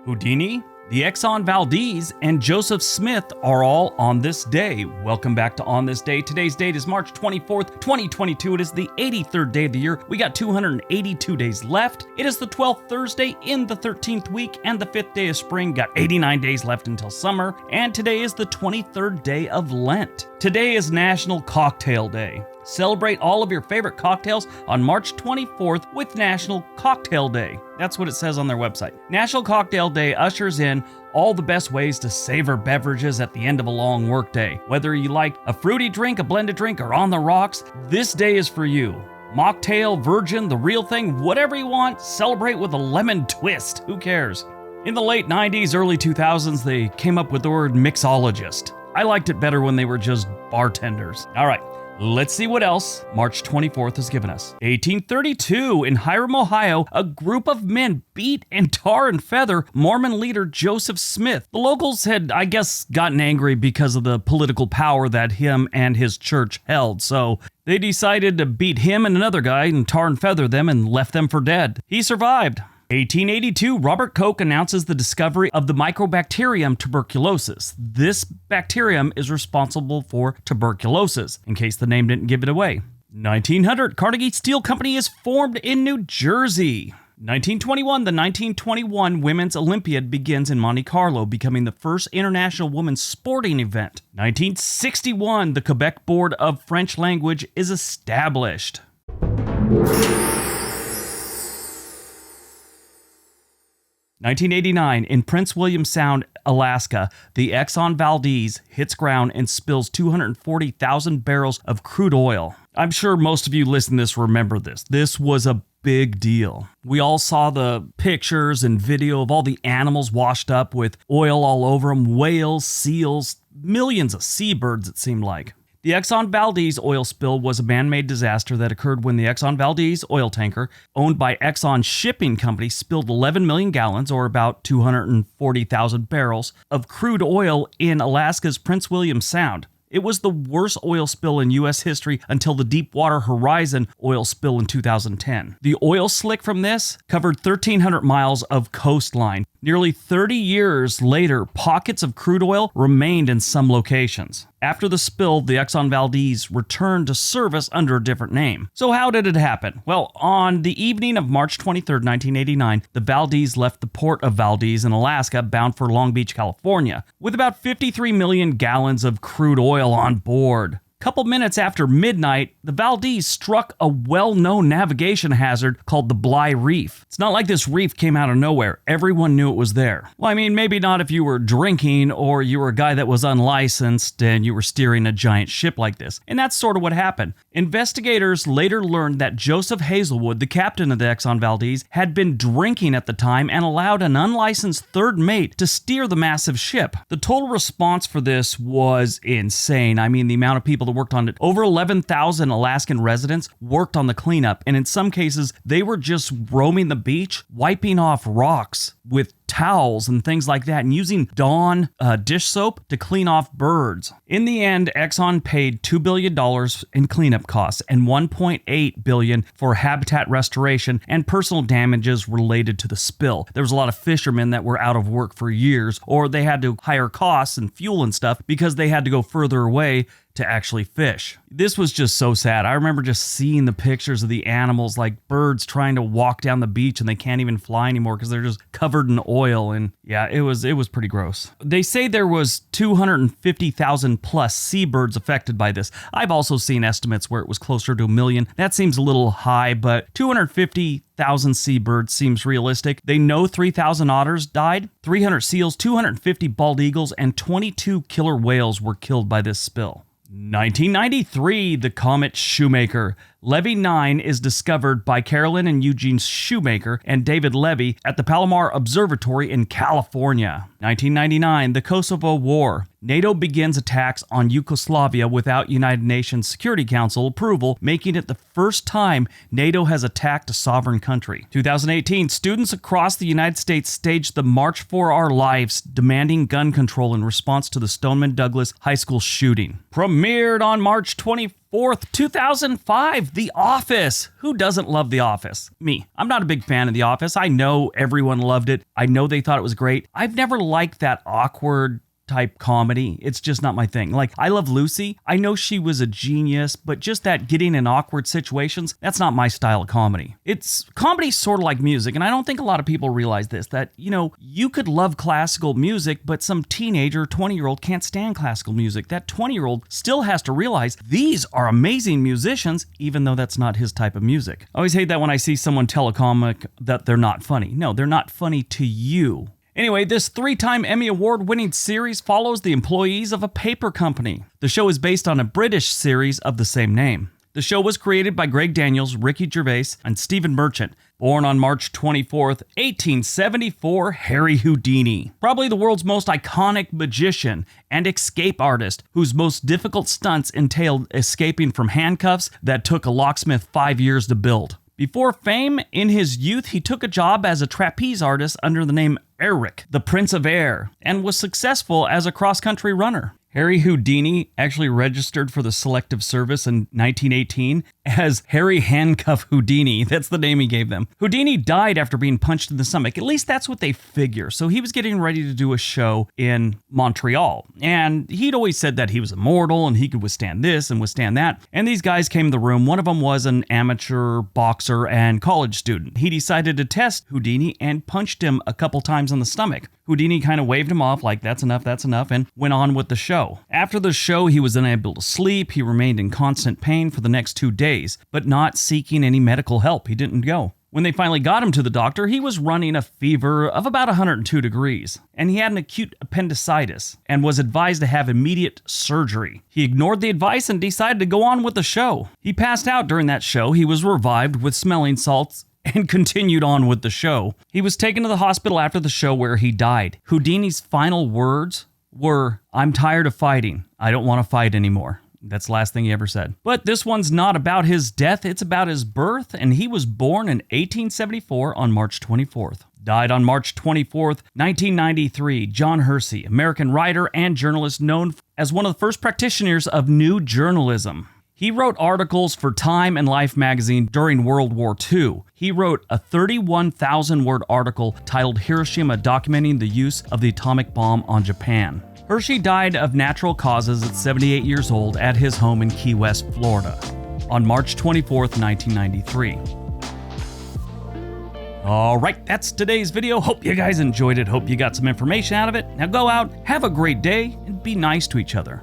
Houdini, the Exxon Valdez, and Joseph Smith are all on this day. Welcome back to On This Day. Today's date is March 24th, 2022. It is the 83rd day of the year. We got 282 days left. It is the 12th Thursday in the 13th week and the 5th day of spring. Got 89 days left until summer. And today is the 23rd day of Lent. Today is National Cocktail Day. Celebrate all of your favorite cocktails on March 24th with National Cocktail Day. That's what it says on their website. National Cocktail Day ushers in all the best ways to savor beverages at the end of a long workday. Whether you like a fruity drink, a blended drink, or on the rocks, this day is for you. Mocktail, virgin, the real thing, whatever you want, celebrate with a lemon twist. Who cares? In the late 90s, early 2000s, they came up with the word mixologist. I liked it better when they were just bartenders. All right. Let's see what else March 24th has given us. 1832, in Hiram, Ohio, a group of men beat and tar and feather Mormon leader Joseph Smith. The locals had, I guess, gotten angry because of the political power that him and his church held, so they decided to beat him and another guy and tar and feather them and left them for dead. He survived. 1882, Robert Koch announces the discovery of the mycobacterium tuberculosis. This bacterium is responsible for tuberculosis, in case the name didn't give it away. 1900, Carnegie Steel Company is formed in New Jersey. 1921, the 1921 Women's Olympiad begins in Monte Carlo, becoming the first international women's sporting event. 1961, the Quebec Board of French Language is established. 1989, in Prince William Sound, Alaska, the Exxon Valdez hits ground and spills 240,000 barrels of crude oil. I'm sure most of you listening to this remember this. This was a big deal. We all saw the pictures and video of all the animals washed up with oil all over them, whales, seals, millions of seabirds it seemed like. The Exxon Valdez oil spill was a man-made disaster that occurred when the Exxon Valdez oil tanker, owned by Exxon Shipping Company, spilled 11 million gallons, or about 240,000 barrels, of crude oil in Alaska's Prince William Sound. It was the worst oil spill in U.S. history until the Deepwater Horizon oil spill in 2010. The oil slick from this covered 1,300 miles of coastline. Nearly 30 years later, pockets of crude oil remained in some locations. After the spill, the Exxon Valdez returned to service under a different name. So how did it happen? Well, on the evening of March 23, 1989, the Valdez left the port of Valdez in Alaska, bound for Long Beach, California, with about 53 million gallons of crude oil on board. Couple minutes after midnight, the Valdez struck a well-known navigation hazard called the Bly Reef. It's not like this reef came out of nowhere. Everyone knew it was there. Well, I mean, maybe not if you were drinking or you were a guy that was unlicensed and you were steering a giant ship like this. And that's sort of what happened. Investigators later learned that Joseph Hazelwood, the captain of the Exxon Valdez, had been drinking at the time and allowed an unlicensed third mate to steer the massive ship. The total response for this was insane. I mean, the amount of people that worked on it. Over 11,000 Alaskan residents worked on the cleanup, and in some cases, they were just roaming the beach, wiping off rocks with towels and things like that, and using Dawn dish soap to clean off birds. In the end, Exxon paid $2 billion in cleanup costs and $1.8 billion for habitat restoration and personal damages related to the spill. There was a lot of fishermen that were out of work for years, or they had to hire costs and fuel and stuff because they had to go further away to actually fish. This was just so sad. I remember just seeing the pictures of the animals, like birds trying to walk down the beach and they can't even fly anymore because they're just covered in oil. And yeah, it was pretty gross. They say there was 250,000 plus seabirds affected by this. I've also seen estimates where it was closer to 1 million. That seems a little high, but 250,000 seabirds seems realistic. They know 3,000 otters died, 300 seals, 250 bald eagles, and 22 killer whales were killed by this spill. 1993, the comet Shoemaker. Levy 9 is discovered by Carolyn and Eugene Shoemaker and David Levy at the Palomar Observatory in California. 1999, the Kosovo War. NATO begins attacks on Yugoslavia without United Nations Security Council approval, making it the first time NATO has attacked a sovereign country. 2018, students across the United States staged the March for Our Lives, demanding gun control in response to the Stoneman Douglas High School shooting. Premiered on March 24th. 4th, 2005, The Office. Who doesn't love The Office? Me. I'm not a big fan of The Office. I know everyone loved it. I know they thought it was great. I've never liked that awkward type comedy. It's just not my thing. Like, I love Lucy. I know she was a genius, but just that getting in awkward situations, that's not my style of comedy. It's comedy sort of like music, and I don't think a lot of people realize this, that, you could love classical music, but some teenager, 20-year-old can't stand classical music. That 20-year-old still has to realize these are amazing musicians, even though that's not his type of music. I always hate that when I see someone tell a comic that they're not funny. No, they're not funny to you. Anyway, this 3-time Emmy Award-winning series follows the employees of a paper company. The show is based on a British series of the same name. The show was created by Greg Daniels, Ricky Gervais, and Stephen Merchant. Born on March 24th, 1874, Harry Houdini. Probably the world's most iconic magician and escape artist, whose most difficult stunts entailed escaping from handcuffs that took a locksmith 5 years to build. Before fame, in his youth, he took a job as a trapeze artist under the name Eric, the Prince of Air, and was successful as a cross-country runner. Harry Houdini actually registered for the Selective Service in 1918 as Harry Handcuff Houdini. That's the name he gave them. Houdini died after being punched in the stomach. At least that's what they figure. So he was getting ready to do a show in Montreal. And he'd always said that he was immortal and he could withstand this and withstand that. And these guys came in the room. One of them was an amateur boxer and college student. He decided to test Houdini and punched him a couple times on the stomach. Houdini kind of waved him off like, that's enough, and went on with the show. After the show, he was unable to sleep. He remained in constant pain for the next 2 days, but not seeking any medical help. He didn't go. When they finally got him to the doctor, he was running a fever of about 102 degrees, and he had an acute appendicitis and was advised to have immediate surgery. He ignored the advice and decided to go on with the show. He passed out during that show. He was revived with smelling salts and continued on with the show. He was taken to the hospital after the show where he died. Houdini's final words were, "I'm tired of fighting. I don't want to fight anymore." That's the last thing he ever said. But this one's not about his death, it's about his birth, and he was born in 1874 on March 24th. Died on March 24th, 1993, John Hersey, American writer and journalist known as one of the first practitioners of new journalism. He wrote articles for Time and Life magazine during World War II. He wrote a 31,000-word article titled Hiroshima, documenting the use of the atomic bomb on Japan. Hershey died of natural causes at 78 years old at his home in Key West, Florida, on March 24th, 1993. All right, that's today's video. Hope you guys enjoyed it. Hope you got some information out of it. Now go out, have a great day, and be nice to each other.